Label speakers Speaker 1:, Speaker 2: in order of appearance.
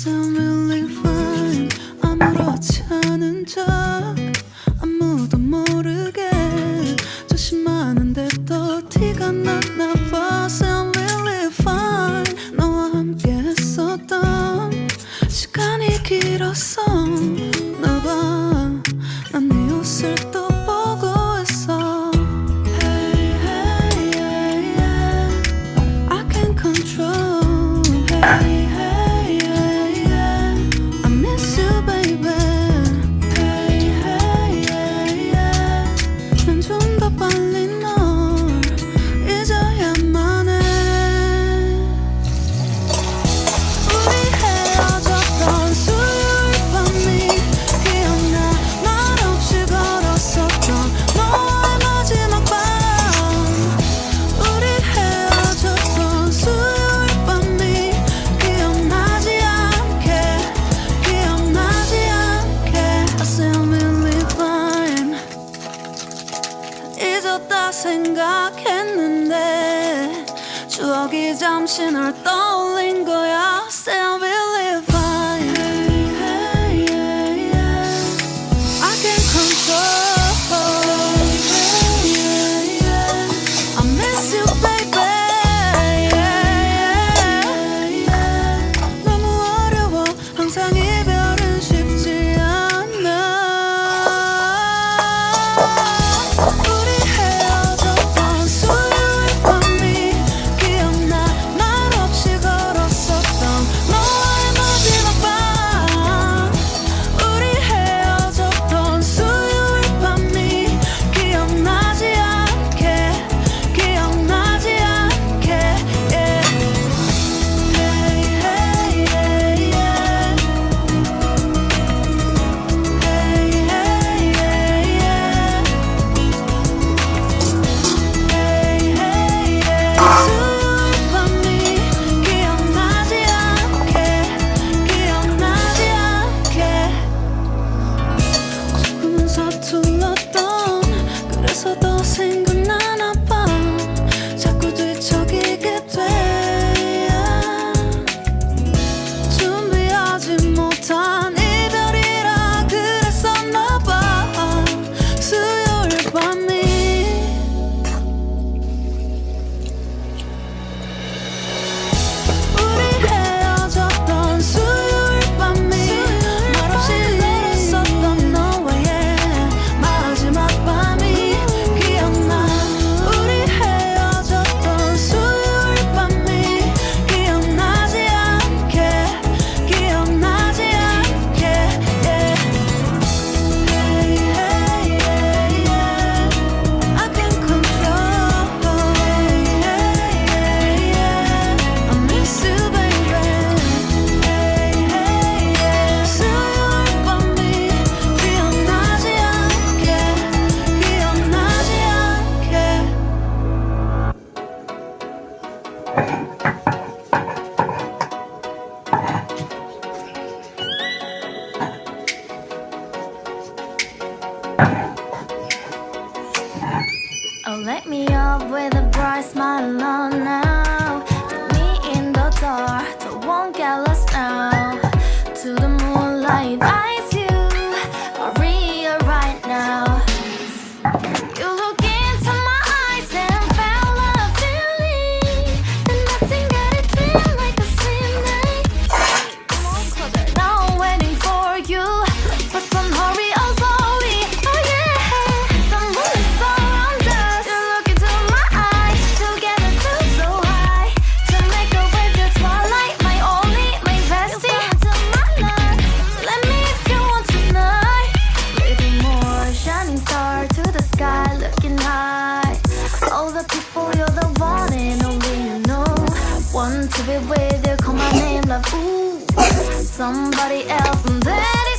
Speaker 1: sound really fine. 아무렇지 않은 척 아무도 모르게 조심하는데 또 티가 났나 봐. Sound really fine. 너와 함께 했었던 시간이 길었어. 너 봐, 난 네 옷을 또 보고 있어. Hey, hey, yeah, yeah. I can't control. Hey, hey, yeah, yeah. I miss you, baby. Hey, hey, yeah, yeah. 난 좀 더 빨리 널 잊어야만 해. 우리 헤어졌던 수요일 밤이 기억나. 말없이 걸었었던 너와의 마지막 밤. 우리 헤어졌던 수요일 밤이 기억나지 않게, 기억나지 않게. I sound really fine. 잊었다 생각했는데 추억이 잠시 널 떠올린 거야. Sound really fine. Hey, hey, yeah, yeah. I can't control. Hey, yeah, yeah. I miss you, baby. Yeah, yeah. 너무 어려워. 항상 이별은 쉽지 않아. 우리 헤어졌던 수요일 밤이 기억나. 말없이 걸었었던 너와의 마지막 밤. 우리 헤어졌던 수요일 밤이 기억나지 않게, 기억나지 않게. Yeah. Hey, hey, yeah, yeah. Hey, hey, yeah, yeah. Hey, hey, yeah. 수요일 밤이 기억나지 않게, 기억나지 않게. 조금은 서툴렀던 그래서 더 생각나나 봐. 자꾸 뒤척이게 돼. 준비하지 못한 이별이라 그랬었나 봐. 수요일 밤이. 우리 헤어졌던 수요일 밤이 말없이 걸었었던 너와의 마지막 밤이 기억나. 우리 헤어졌던 수요일 밤이 기억나지 않게, 기억나지 않게. Yeah. Hey, hey, yeah, yeah. I can't control. Hey, hey, yeah, yeah. I miss you, baby. Hey, hey, yeah. 수요일 밤이 기억나지 않게, 기억나지 않게.
Speaker 2: Oh, let me up with a bright smile on now. Put me in the dark, so won't get lost now. To the moonlight, eyes you are real right now. You look into my eyes and felt a feeling that nothing got it feel like a slim night. Come on closer, now I'm waiting for you, but don't hurry, oh slowly. Oh yeah, the moon is around us. You look into my eyes, together feel so high. To make a way the twilight, my only, my bestie. You come into my life, let me if you want tonight. Little more shining star to the sky, looking high. All the people, you're the one and only you know. Want to be with you, call my name, love. Ooh, somebody else, and that is